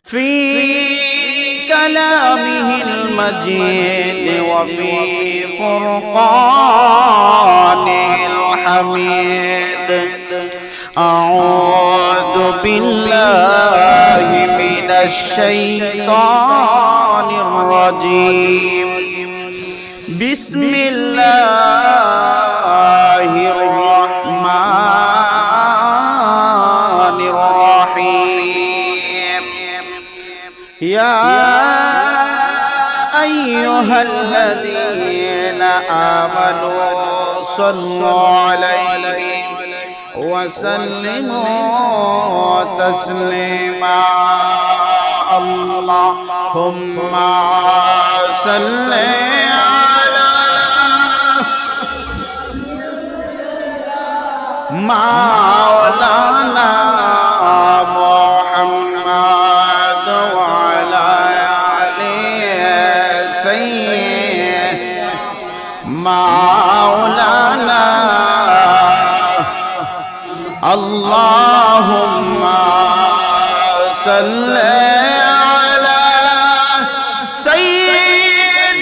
في كلامه المجيد وفي فرقانه الحميد. أعوذ بالله من الشيطان الرجيم. بسم الله الرحمن الرحيم. يا أيها الذين آمنوا صلوا عليه وسلموا تسليما. اللهم صل على مولانا محمد وعلى آله سيدنا مولانا. اللهم صل على سيدنا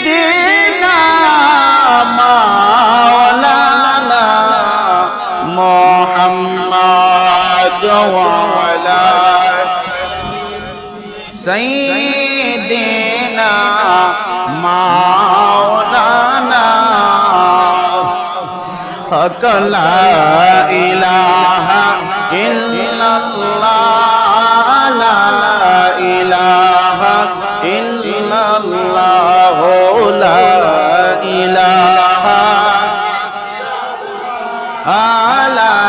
مولانا محمد وعلى سيدنا مولانا. لا إله إلا الله لا إله إلا الله لا إله لا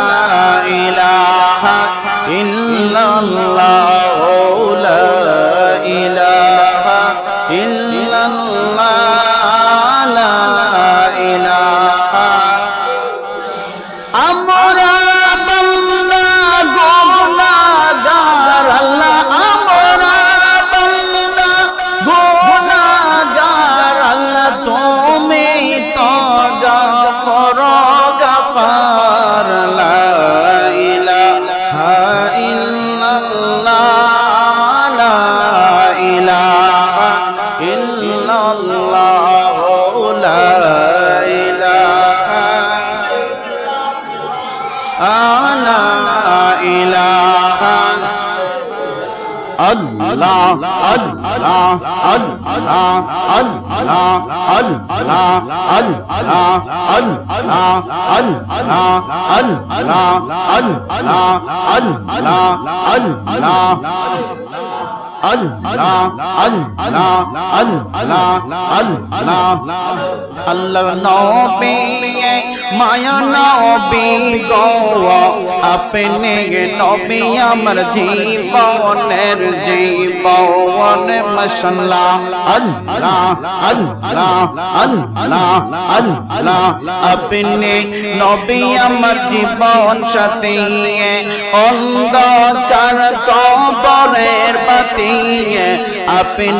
إله إلا الله لا إله إلا الله لا إله. আমরা বান্দা গুনাহগার আল্লাহ, আমরা বান্দা গুনাহগার আল্লাহ, তুমি তো গফর গফার। লা ইলাহা ইল্লাল্লাহ লা ইলাহা ইল্লাল্লাহ লা Allah Allah Allah Allah Allah Allah নবী মায়া নবী গো, আপনি নবী আমার জীবনের জীবন মশলা। আল্লাহ আল্লাহ আল্লাহ আল্লাহ, আপনি নবী আমার জীবন সাথী, অন্ধকার কবরের বাতি, আপনি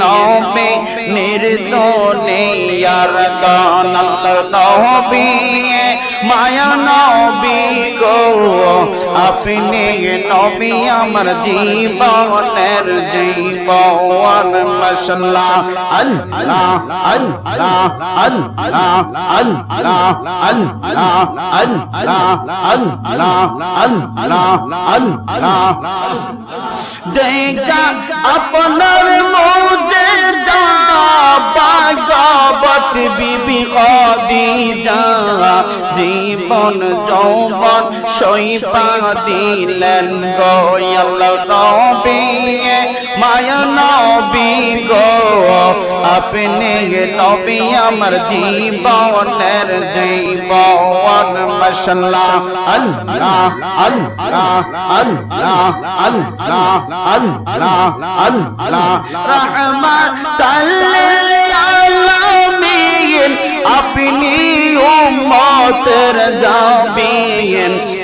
নবী নির্দোষী ইয়ারদান। আল্লাহর নবী মায়া নবী গো, আপনি নবী আমার জীবনের জীবন মশলা। আল্লাহ আল্লাহ আল্লাহ আল্লাহ আল্লাহ আল্লাহ আল্লাহ আল্লাহ আল্লাহ। দেখা আপনার মুজিজা ভাগবত বিবি খাদিজা, জীবন যৌবন সইপা দিলেন গো। আল্লাহ নবী মায়া নবী গো, আপনি নবী আমার জীবনের জীবন মশলা। আল্লাহ আল্লাহ আল্লাহ আল্লাহ আল্লাহ আল্লাহ। রাহমাতাল লিল আলামিন, আপনি উম্মতের জাবিন,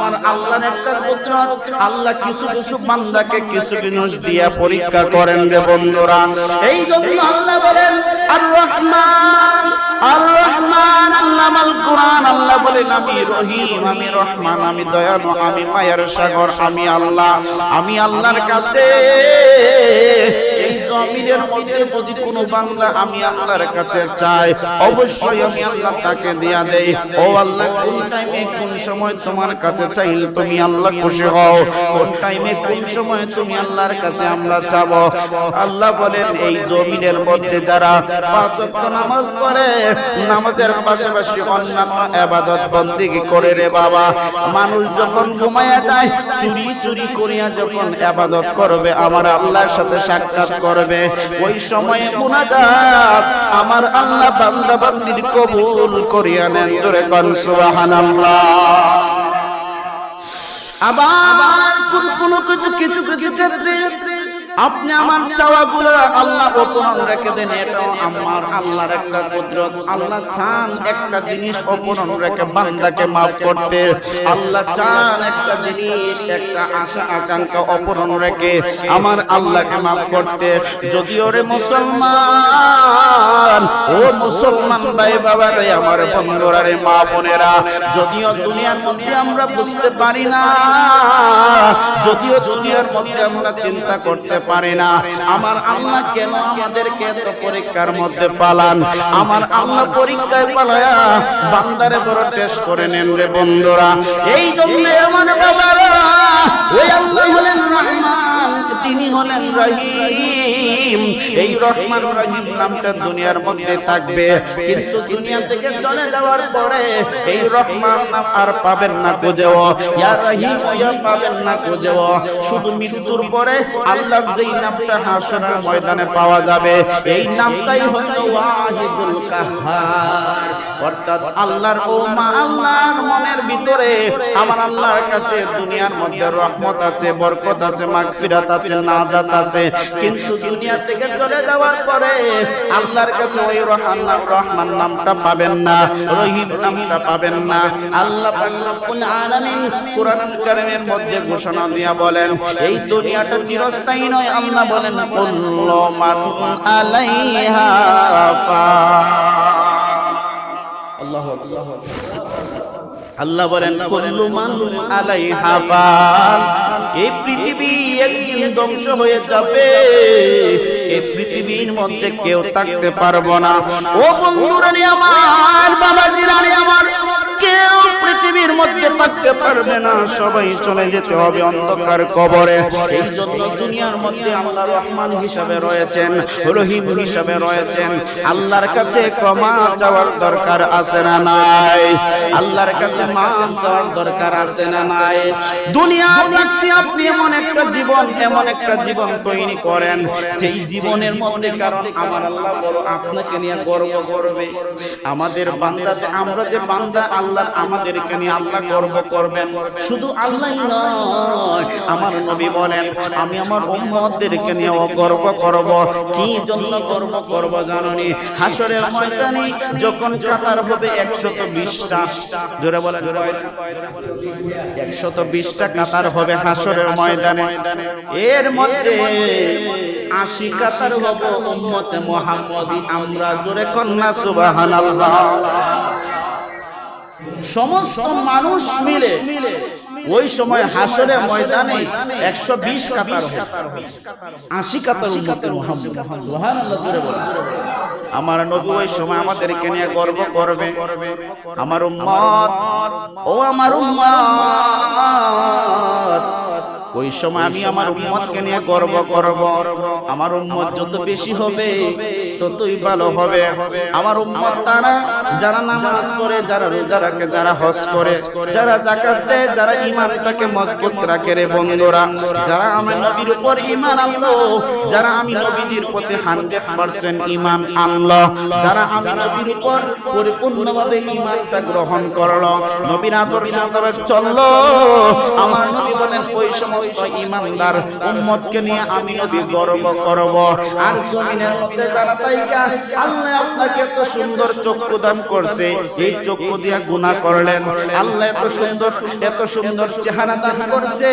আমার আল্লাহর একটা কুদরত। আল্লাহ কিছু কিছু বান্দাকে কিছু জিনিস দিয়া পরীক্ষা করেন রে বন্ধুরা। এই জন্য আল্লাহ বলেন আর রহমান, আর রহমান আল্লামাল কুরআন। আল্লাহ বলেন আমি রহিম, আমি রহমান, আমি দয়ালু, আমি মায়ের সাগর, আমি আল্লাহ। আমি আল্লাহর কাছে এই জমিনের মধ্যে যদি কোনো বান্দা আমি আল্লাহর কাছে চাই, অবশ্যই আমি আল্লাহ তাকে দিয়া দেই। ও আল্লাহ, কোন টাইমে কোন সময় তোমার কাছে চাইলে তুমি আল্লাহ খুশি হও, কোন টাইমে কোন সময় তুমি আল্লাহর কাছে আমরা চাবো। আল্লাহ বলেন এই জমিনের মধ্যে যারা 5 ওয়াক্ত নামাজ পড়ে, নামাজের পাশাপাশি অন্যান্য ইবাদত বন্দেগী করে রে বাবা, মানুষ যখন ঘুমায়া যায় চুরি চুরি করিয়া যখন ইবাদত করবে, আমার আল্লাহর সাথে সাক্ষাৎ করবে, ওই সময়ে মুনাজাত আমার আল্লাহ বান্দা বান্দির কবুল করিয়া নেন। জোরে কোন সুবহানাল্লাহ। আবার কোন কিছু ক্ষেত্রে আপনি আমার চাওয়াগুলো আল্লাহ অপূর্ণ রেখে দেন, এটাও আমার আল্লাহর একটা কুদরত। আল্লাহ চান একটা জিনিস অপূর্ণ রেখে বান্দাকে maaf করতে। আল্লাহ চান একটা জিনিস, একটা আশা আকাঙ্ক্ষা অপূর্ণ রেখে আমার আল্লাহকে maaf করতে। যদিও রে মুসলমান, ও মুসলমান ভাই বাবা রে, আমার বন্ধুরা রে, মা বোনেরা, যদিও দুনিয়ার মধ্যে আমরা বুঝতে পারি না, যদিও দুনিয়ার মধ্যে আমরা চিন্তা করতে পারে না, আমার আল্লাহ কেন আমাদেরকে এত পরীক্ষার মধ্যে পালান। আমার আল্লাহ পরীক্ষায় পালায়া বান্দারে বড় টেস্ট করে নেন রে বন্ধুরা। এই জন্য আমার বাবারা, ওই আল্লাহ হলেন রহমান, তিনি হলেন রহিম। এই রহমান রহিম নামটা দুনিয়ার মধ্যে থাকবে, কিন্তু দুনিয়া থেকে চলে যাওয়ার পরে এই রহমান নাম আর পাবেন না খুঁজেও, ইয়া রহিম ইয়া পাবেন না খুঁজেও। শুধু মৃত্যুর পরে আল্লাহর যেই নামটা হাসরের ময়দানে পাওয়া যাবে, এই নামটাই হলো ওয়াহিদুল কাহ্হার। অর্থাৎ আল্লাহর ও মা আল্লাহর মনের ভিতরে আমার আল্লাহর কাছে দুনিয়ার মধ্যে রহমত আছে, বরকত আছে, মাগফিরাত আছে, নাজাত আছে, কিন্তু দুনিয়া থেকে চলে যাওয়ার পরে আল্লাহর কাছে ওই রহমান নামটা পাবেন না, রহিম নামটা পাবেন না। আল্লাহ পাক রব্বুল আলামিন কোরআনুল কারীমের মধ্যে ঘোষণা দিয়া বলেন এই দুনিয়াটা চিরস্থায়ী নয়। আল্লাহ বলেন কুল্লু মান আলাইহা ফান। আল্লাহু আকবার। আল্লাহ বলেন কুল্লু মান আলাইহা ফান। এই পৃথিবী একদিন ধ্বংস হয়ে যাবে, এই পৃথিবীর মধ্যে কেউ থাকতে পারবো না। ও বন্ধুরা রে আমার, বাবাজিরা রে আমার, কেউ পৃথিবীর মধ্যে থাকতে পারবে না, সবাই চলে যেতে হবে অন্ধকার কবরে। এই জন্য দুনিয়ার মধ্যে আল্লাহ রহমান হিসাবে রয়েছেন, রহিম হিসাবে রয়েছেন। আল্লাহর কাছে ক্ষমা চাওয়ার দরকার আছে না নাই? আল্লাহর কাছে মাফ চাওয়ার দরকার আছে না নাই? দুনিয়ার মধ্যে আপনি এমন একটা জীবন তৈরি করেন যেই জীবনের মধ্যে, কারণ আমার আল্লাহ বড় আপনাকে নিয়ে গর্ব করবে। আমাদের বান্দাতে, আমরা যে বান্দা আল্লাহ, আমাদেরকে নিয়ে আল্লাহ গর্ব করবেন। শুধু আল্লাহই নয়, আমার নবী বলেন আমি আমার উম্মতদেরকে নিয়ে গর্ব করব। কি জন্য গর্ব করব জানেন? হাসরের ময়দানে যখন কাতার হবে 120টা, জোরে বলেন 120টা কাতার হবে হাসরের ময়দানে। এর মধ্যে 80 কাতার হবে উম্মতে মুহাম্মদী। আমরা জোরে কন্যা সুবহানাল্লাহ। সমস্ত মানুষ মিলে ওই সময় হাসরের ময়দানে 120 কাতার হবে, 80 কাতার উম্মতে মুহাম্মদ। সুবহানাল্লাহ, জোরে বলেন। আমার নবী ওই সময় আমাদেরকে নিয়ে গর্ব করবে, আমার উম্মত, ও আমার উম্মত। ওই সময় আমি আমার উম্মতকে নিয়ে গর্ব করব। আমার উম্মত যত বেশি হবে ততই ভালো হবে। আমার উম্মত তারা যারা নামাজ পড়ে, যারা রোজা রাখে, যারা হজ করে, যারা যাকাত দেয়, যারা ঈমানটাকে মজবুত রাখে রে বন্ধুরা, যারা আমি নবীর উপর ঈমান আনলো, যারা আমি নবীজির প্রতি 100% ঈমান আনলো, যারা আমি নবীর উপর পরিপূর্ণভাবে ঈমানটা গ্রহণ করলো, নবীর আদর্শ তবে চললো, আমার নবী বলেন ওই সময় সমস্ত ঈমানদার উম্মতকে নিয়ে আমি নবী গর্ব করব। আর জমিনের মধ্যে যারা তাইকা আল্লাহ আপনাকে এত সুন্দর চক্ষু দান করছে, এই চক্ষু দিয়া গুনাহ করলেন, আল্লাহ এত সুন্দর চেহারা দান করছে,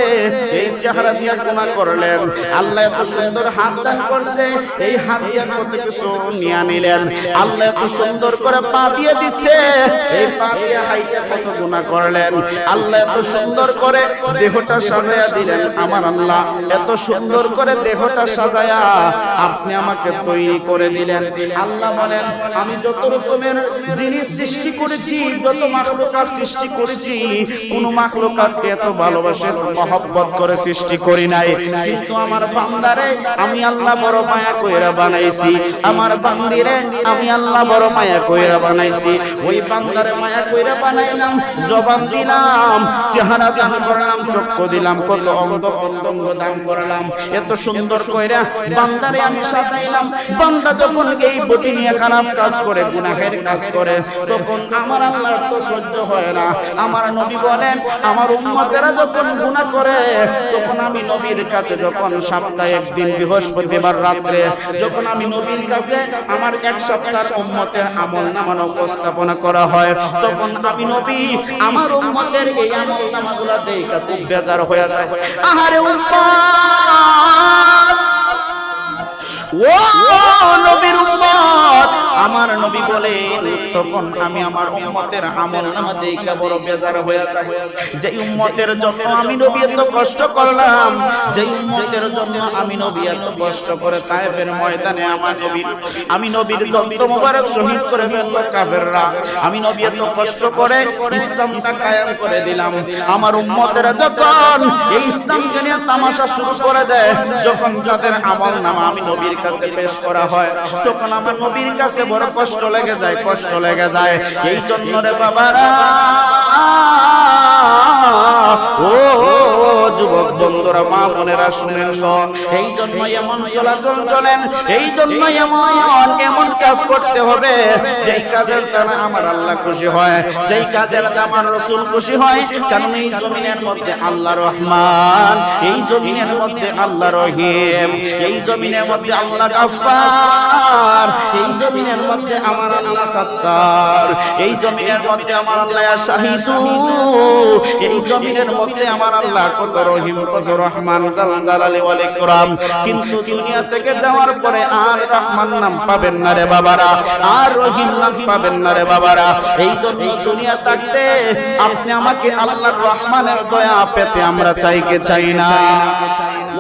এই চেহারা দিয়া গুনাহ করলেন, আল্লাহ এত সুন্দর হাত দান করছে, এই হাত দিয়া কত কিছু নিয়ে নিলেন, আল্লাহ এত সুন্দর করে পা দিয়ে দিছে, এই পা দিয়ে হাইটা কত গুনাহ করলেন, আল্লাহ এত সুন্দর করে দেহটা সাজায়া দিলেন, আমার আল্লাহ এত সুন্দর করে দেহটা সাজায়া আপনি আমাকে তৈরি করে দিলেন। আল্লাহ বলেন আমি যত রকমের জিনিস সৃষ্টি করেছি, যত মাখলুকাত সৃষ্টি করেছি, কোন মাখলুকাতকে এত ভালোবাসে মহব্বত করে সৃষ্টি করি নাই, কিন্তু আমার বান্দারে আমি আল্লাহ বড় মায়া কইরা বানাইছি, আমার বান্দিরে আমি আল্লাহ বড় মায়া কইরা বানাইছি। ওই বান্দারে মায়া কইরা বানাইলাম, জবান দিলাম, চেহারা দান করলাম, চক্ষু দিলাম, কত অঙ্গ প্রত্যঙ্গ দান করলাম, এত সুন্দর কইরা বান্দারে আমি সাজাইলাম। বান্দা যখন এই বটি নিয়ে খারাপ কাজ করে, গুনাহের কাজ করে, তখন আমার আল্লাহর তো সহ্য হয় না। আমার নবী বলেন আমার উম্মতেরা যখন গুনাহ করে, তখন আমি নবীর কাছে যখন সপ্তাহে একদিন বৃহস্পতিবার রাতে যখন আমি নবীর কাছে আমার এক সপ্তাহের উম্মতের আমলনামা উপস্থাপনা করা হয়, তখন আমি নবী আমার উম্মতের এই আমলনামাগুলো দেখে খুব বেজার হয়ে যায়। আহারে উম্মত, ও নবীর উম্মত, আমার নবী বলেন তখন আমি আমার উম্মতের আমলনামা দেখে বড় বেজার হয়ে যায়। যে উম্মতের জন্য আমি নবী এত কষ্ট করলাম, যে উম্মতের জন্য আমি নবী এত কষ্ট করে তায়েফের ময়দানে আমি নবীর দন্ত মোবারক শহীদ করে ফেললো কাফেররা, আমি নবী এত কষ্ট করে ইসলামটা কায়েম করে দিলাম। আমার উম্মতেরা যখন এই ইসলামকে নিয়ে তামাশা শুরু করে দেয়, যখন যাদের আমলনামা আমি নবীর কাছে পেশ করা হয়, তখন আমার নবীর কাছে বড় কষ্ট লেগে যায়, কষ্ট লেগে যায়। এই জন্য রে বাবারা, ও যুবক বন্ধুরা, মা বোনেরা শুনেন গো, এই জন্য এমন চলাচল চলেন, এই জন্য এমন কাজ করতে হবে যেই কাজের দ্বারা আমার আল্লাহ খুশি হয়, যেই কাজের দ্বারা আমার রাসূল খুশি হয়। কারণ এই জমিনের মধ্যে আল্লাহ রহমান, এই জমিনের মধ্যে আল্লাহ রহিম, এই জমিনের মধ্যে আল্লাহ গাফফার, এই জমিনের মধ্যে আমার আল্লাহ সাত্তার, এই জমিনের মধ্যে আমার আল্লাহ শাহিদু, এই জমিনের মধ্যে আমার আল্লাহ কত রহিম, কত রহমান, জালালি ওয়াল ইকরাম। কিন্তু দুনিয়া থেকে যাওয়ার পরে আর রহমান নাম পাবেন না রে বাবারা, আর রহিম নাম পাবেন না রে বাবারা। এই জন্য দুনিয়া থাকতে আপনি আমাকে আল্লাহর রহমানের দয়া পেতে আমরা চাই না।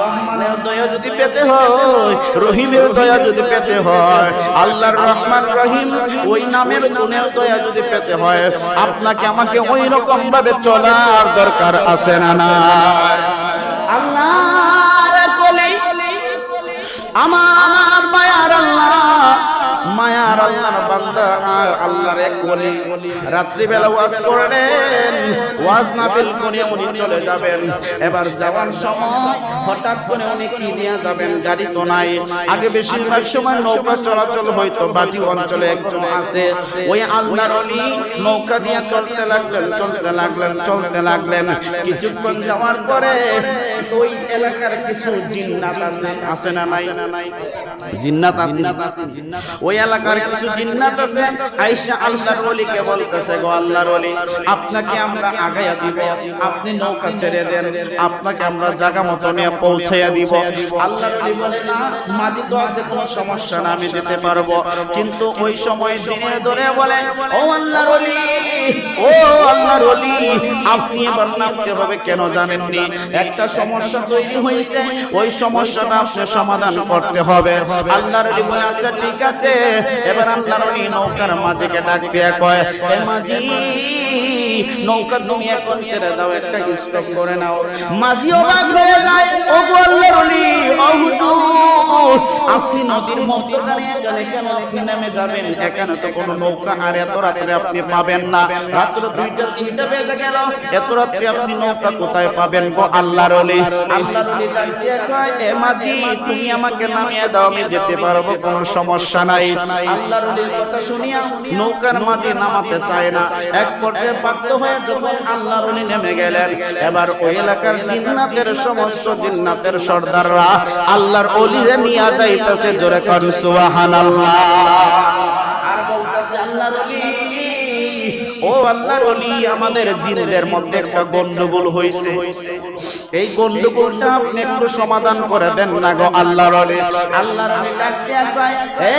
রহমানের দয়া যদি পেতে হয়, রহিমের দয়া যদি পেতে হয়, আল্লাহর রহমান রহিম ওই নামের গুণের দয়া যদি পেতে হয়, আপনাকে আমাকে ওই রকম ভাবে চলার দরকার আছে না? না, আল্লাহর কোলে আমার মায়ার আল্লাহ, মায়ার আল্লাহর বান্দা, আল্লাহর এক ওলি রাত্রি বেলা ওয়াজ করলেন, ওয়াজ মাহফিল করে উনি চলে যাবেন। এবার যাওয়ার সময় হঠাৎ করে উনি কি নিয়ে যাবেন? গাড়ি তো নাই। আগে বেশিরভাগ সময় নৌকা চলাচল হয়তো, বাটি অঞ্চলে একজন আছে, ওই আল্লাহর ওলি নৌকা দিয়ে চলতে লাগলেন। কিছুক্ষণ যাওয়ার পরে ওই এলাকার কিছু জিন্নাত আছে না নাই? জিন্নাত আছে, ওই এলাকার কিছু জিন্নাত আছে। আয়েশা আল্লাহর ওলিকে বলতেছে, গো আল্লাহর ওলি, আপনাকে আমরা আগায়া দিব, আপনি নৌকা ছেড়ে দেন, আপনাকে আমরা জায়গা মতো নিয়ে পৌঁছাইয়া দিব। আল্লাহর ওলি বলে, না মাটি তো আছে, কোনো সমস্যা না, আমি যেতে পারবো। কিন্তু ওই সময় জিনে ধরে বলে, ও আল্লাহর ওলি, ও আল্লাহর ওলি, আপনি এবার নামতে হবে, কেন জানেননি? একটা সমস্যা তৈরি হয়েছে, ওই সমস্যাটা আপনি সমাধান করতে হবে। আল্লাহর ওলি বলে, আচ্ছা ঠিক আছে। এবার আল্লাহর ওলি নৌকার মাঝিকে ডাক দিয়ে কয়, এ মাঝি, নৌকা তুমি এখন ছেড়ে দাও, একটা স্টপ করে নাও। মাঝি অবাক হয়ে যায়, ও গো আল্লাহর ওলি, ও হুজুর, আপনি নদীর মধ্যখানে কেন আপনি নেমে যাবেন? এখানে তো কোনো নৌকা আর এত রাত্রে আপনি পাবেন না, রাত্র 2টা-3টা বেজে গেল, এত রাত্রে আপনি নৌকা কোথায় পাবেন গো আল্লাহর ওলি? আল্লাহর ওলি ডাক দিয়ে কয়, এ মাঝি, তুমি আমাকে নামিয়ে দাও, আমি যেতে পারবো, কোনো সমস্যা নাই। আল্লাহর ওলির কথা শুনিয়া নৌকার মাঝি নামাতে চায় না। এক পর্যায়ে ব্যর্থ হয়ে যখন আল্লাহর ওলি নেমে গেলেন, এবার ওই এলাকার জিন্নাতের সমস্ত জিন্নাতের সর্দাররা আল্লাহর ওলিরে নিয়ে যাইতেছে, জোরে কর সুবহানাল্লাহ। আর বলতেছে আল্লাহর ওলি, ও আল্লাহর ওলি, আমাদের জিনদের মধ্যে একটা গন্ডগোল হইছে, এই গন্ডগোলটা আপনি একটু সমাধান করে দেন না গো আল্লাহর ওলি। আল্লাহর ওলি ডাকতে কয়, এ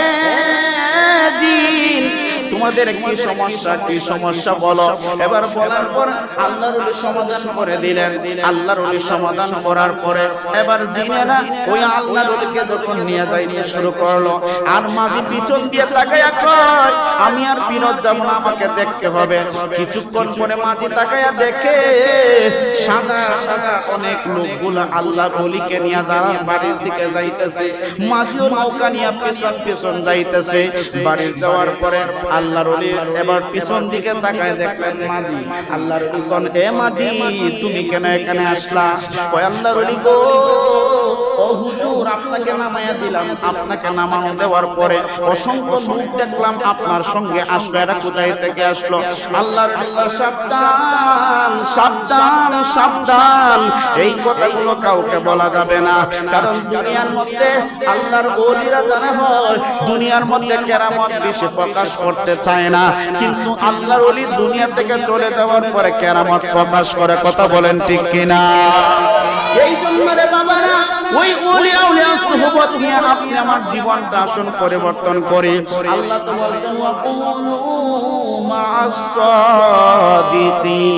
জিন, তোমাদের কি সমস্যা, কি সমস্যা বলো। এবার বলার পর আল্লাহর ওলি সমাধান করে দিলেন। আল্লাহর ওলি সমাধান করার পরে এবার জিনেরা ওই আল্লাহর ওলিকে যখন নিয়ে যাইতে শুরু করলো, আর মাঝি পিছন দিয়ে তাকায়া কয়, আমি আর ফিরত যাব না, আমাকে দেখতে হবে। কিছুক্ষণ পরে মাঝি তাকায়া দেখে সাদা সাদা অনেক লোকগুলা আল্লাহর ওলিকে নিয়ে যারা বাড়ির দিকে যাইতেছে, মাঝিও নৌকা নিয়ে পেছন পেছন যাইতেছে। বাড়ির যাওয়ার পরে আল্লাহর ওলি এবার পিছন দিকে তাকায় দেখলেন মাঝি। আল্লাহর ওলি কোন, এ মাঝি তুমি কেন এখানে আসলা? কয় আল্লাহর ওলি গো, ও হুজুর, আপনাকে নামায়া দিলাম, আপনাকে নামানো দেওয়ার পরে অসংখ্য লোক দেখলাম আপনার সঙ্গে আসলো, এটা কোথায় থেকে আসলো? আল্লাহর আল্লাহ, সাবধান সাবধান সাবধান, এই কথাগুলো কাউকে বলা যাবে না, কারণ দুনিয়ার মধ্যে আল্লাহর ওলিরা যারা হয় দুনিয়ার মধ্যে কেরামত বেশি প্রকাশ করতে চায় না, কিন্তু আল্লাহর ওলি দুনিয়া থেকে চলে যাওয়ার পরে কেরামত প্রকাশ করে। কথা বলেন ঠিক কিনা? এই জন্য রে বাবারা, ওই ওলিয়া ওলিয়া সুহবত নিয়ে আপনি আমার জীবনটা আসুন পরিবর্তন করি। আল্লাহ তো বলছেন, ওয়া কুনু মা'আস সাদিকিন।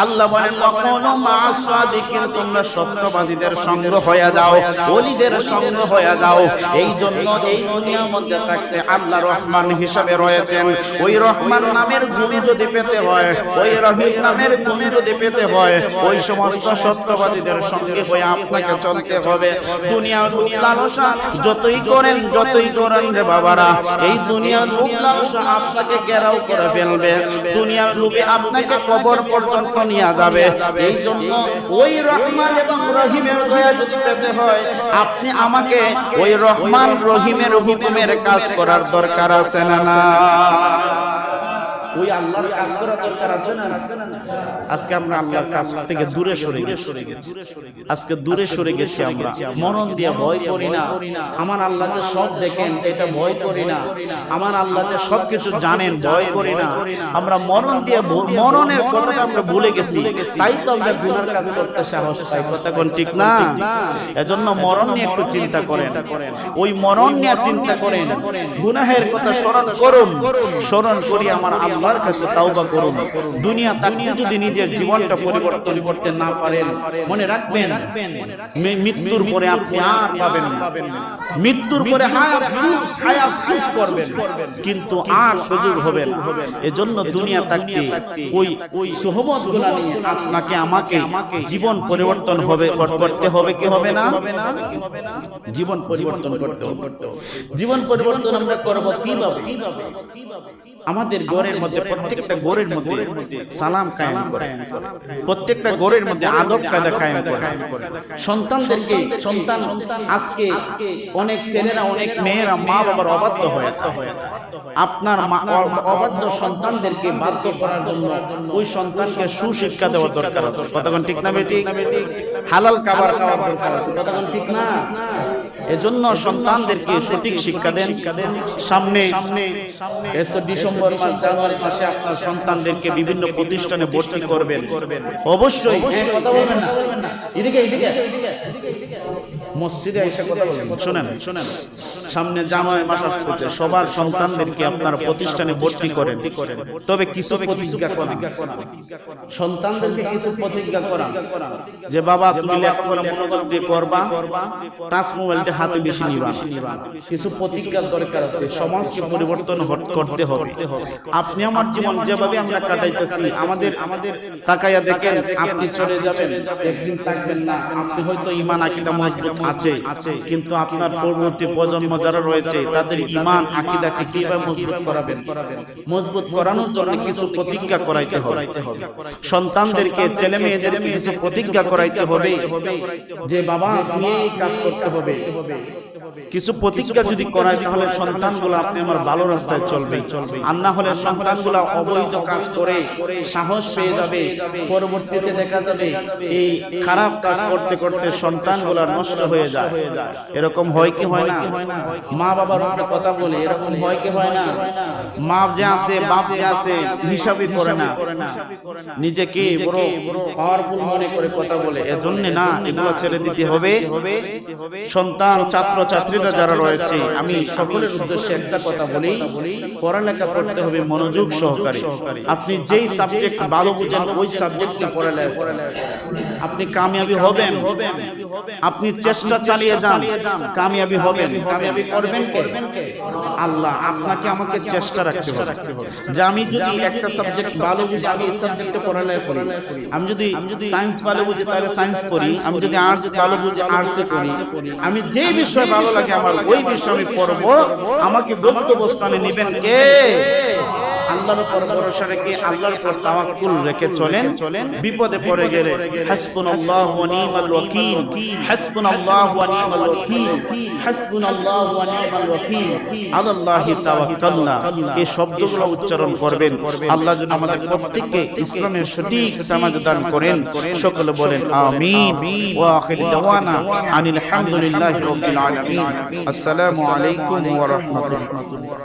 আল্লাহ বলেন, ওয়াকুনু মা'আস সাদিকিন, তোমরা সত্যবাদীদের সঙ্গ হয়ে যাও, ওলিদের সঙ্গ হয়ে যাও। এই জন্য এই দুনিয়ার মধ্যে থাকতে আল্লাহ রহমান হিসাবে রয়েছেন। ওই রহমান নামের গুণ যদি পেতে হয়, ওই রহিম নামের গুণ যদি পেতে হয়, ওই সমস্ত সত্যবাদীদের সঙ্গে হয়ে আপনাকে চলতে হবে। দুনিয়ার লোভ লালসা যতই করেন রে বাবারা, এই দুনিয়ার লোভ লালসা আপনাকে ঘেরাও করে ফেলবে। দুনিয়ার লোভে আপনাকে কবর পর্যন্ত নিয়ে যাবে। এই জন্য ওই রহমান এবং রহিমের দয়া যদি পেতে হয়, আপনি আমাকে ওই রহমান রহিমের হুকুমের কাজ করার দরকার আছে না? ওই আল্লাহর কাজ করার দরকার আছে না? আজকে আমরা আল্লাহর কাজ থেকে দূরে সরে গেছি। আজকে দূরে সরে গেছি আমরা, মনন দিয়ে ভয় করি না। আমার আল্লাহ যে সব দেখেন, এটা ভয় করি না। আমার আল্লাহ যে সবকিছু জানেন, ভয় করি না। আমরা মনন দিয়ে, মননের কথাটা আমরা ভুলে গেছি, তাই তো আমরা গুনার কাজ করতে সাহস পাই। কথা কোন ঠিক না? এজন্য মরণ নিয়ে একটু চিন্তা করেন, ওই মরণ নিয়ে চিন্তা করেন, গুনাহের কথা স্মরণ করুন, স্মরণ করি আমার আল্লাহর কাছে তাওবা করুন। দুনিয়া থাকতে যদি নিজের জীবনটা পরিবর্তন করতে না পারেন, মনে রাখবেন মৃত্যুর পরে আপনি আর পাবেন না। মৃত্যুর পরে আফসোস করবেন, কিন্তু আর সুযোগ হবে না। এজন্য দুনিয়া থাকতে ওই সুহবতগুলো নিয়ে আপনাকে আমাকে জীবন পরিবর্তন করতে হবে, কি হবে না? জীবন পরিবর্তন করতে হবে। জীবন পরিবর্তন আমরা করব কিভাবে? আমাদের ঘরের মধ্যে, প্রত্যেকটা ঘরের মধ্যে সালাম কায়েম করে, প্রত্যেকটা ঘরের মধ্যে আদব কায়দা কায়েম করে। সন্তানদেরকে, আজকে অনেক ছেলেরা, অনেক মেয়েরা মা বাবার অবাধ্য হয়ে যায়। আপনার অবাধ্য সন্তানদেরকে বাধ্য করার জন্য ওই সন্তানকে সুশিক্ষা দেওয়ার দরকার আছে। কতক্ষণ ঠিক না বেটি? হালাল খাবার খাওয়ার দরকার আছে। কতক্ষণ ঠিক না? এজন্য সন্তানদেরকে সঠিক শিক্ষা দেন। সামনে এত ডিসেম্বর মাস, জানুয়ারি মাসে আপনার সন্তানদেরকে বিভিন্ন প্রতিষ্ঠানে ভর্তি করবেন। অবশ্যই কথা বলবেন না, এদিকে মসজিদে এসে কথা বলবেন। শুনেন, সামনে জানুয়ারি মাস আসছে, সবার সন্তানদেরকে আপনার প্রতিষ্ঠানে ভর্তি করেন। তবে কিছু প্রতিজ্ঞা করেন, সন্তানদেরকে কিছু প্রতিজ্ঞা করান যে বাবা তুমি লেখাপড়া মনোযোগ দিয়ে করবা, টাচ মোবাইলটা হাতে বেশি নিবা। কিছু প্রতিজ্ঞার দরকার আছে, সমাজকে পরিবর্তন করতে হবে। আপনি আমার জীবন যেভাবে আমরা কাটাইতেছি, আমাদের তাকায়া দেখেন, আপনি চলে যাবেন, একদিন থাকবেন না। আপনি হয়তো ঈমান আকীদা মজবুত আছে, কিন্তু আপনার পরবর্তী প্রজন্ম যারা রয়েছে তাদের ঈমান আকীদাকে কিভাবে মজবুত করাবেন? মজবুত করানোর জন্য কিছু প্রতিজ্ঞা করাইতে হবে। সন্তানদেরকে, ছেলে মেয়েদেরকে কিছু প্রতিজ্ঞা করাইতে হবে যে বাবা তুমি এই কাজ করতে হবে। কিছু প্রতিজ্ঞা যদি করায় তাহলে সন্তানগুলো আপনি আমার ভালো রাস্তায় চলবে, আর না হলে সন্তানগুলো অবৈধ কাজ করে সাহস পেয়ে যাবে, পরবর্তীতে দেখা যাবে এই খারাপ কাজ করতে করতে সন্তানগুলো নষ্ট হয়ে যায়। এরকম হয় কি হয় না? মা বাবার উপরে কথা বলে এরকম হয় কি হয় না? মা যে আছে, বাপ যে আছে, হিসাবই করে না, নিজেকে বড় পাওয়ারফুল মনে করে কথা বলে। এজন্য না, এগুলো ছেড়ে দিতে হবে। সন্তান, ছাত্র ছাত্রীরা যারা রয়েছে, আমি সকলের উদ্দেশ্যে একটা কথা বলি, পড়ালেখা করতে হবে মনোযোগ সহকারে। আপনি যেই সাবজেক্ট ভালো বুঝেন ওই সাবজেক্টে পড়ালেখা করেন, আপনি কামিয়াবি হবেন। আপনি চেষ্টা চালিয়ে যান, কামিয়াবি হবেন। কামিয়াবি করবেন কে? আল্লাহ। আপনাকে আমাকে চেষ্টা রাখতে হবে যে আমি যদি একটা সাবজেক্ট ভালো বুঝি আমি এই সাবজেক্টে পড়ালেখা করি। আমি যদি সায়েন্স ভালো বুঝি তাহলে সায়েন্স পড়ি, আমি যদি আর্টস ভালো বুঝি আর্টসে পড়ি। আমি যে বিষয় ভালো লাগে আমার ওই বিষয় আমি পড়বো। আমাকে গন্তব্যস্থানে নেবেন কে? আল্লাহর উপর ভরসা রেখে, আল্লাহর উপর তাওয়াক্কুল রেখে চলেন। বিপদে পড়ে গেলে হাসবুনাল্লাহু ওয়া নি'মাল ওয়াকিল, হাসবুনাল্লাহু ওয়া নি'মাল ওয়াকিল, হাসবুনাল্লাহু ওয়া নি'মাল ওয়াকিল, আলাল্লাহি তাওয়াক্কালনা। এই শব্দগুলো উচ্চারণ করবেন। আল্লাহ যেন আমাদের প্রত্যেককে ইসলামের সঠিক সমাজ দান করেন। সকলে বলেন আমিন। ওয়া আখিরু দাওয়ানা আনিল হামদুলিল্লাহি রাব্বিল আলামিন। আসসালামু আলাইকুম ওয়া রাহমাতুল্লাহ।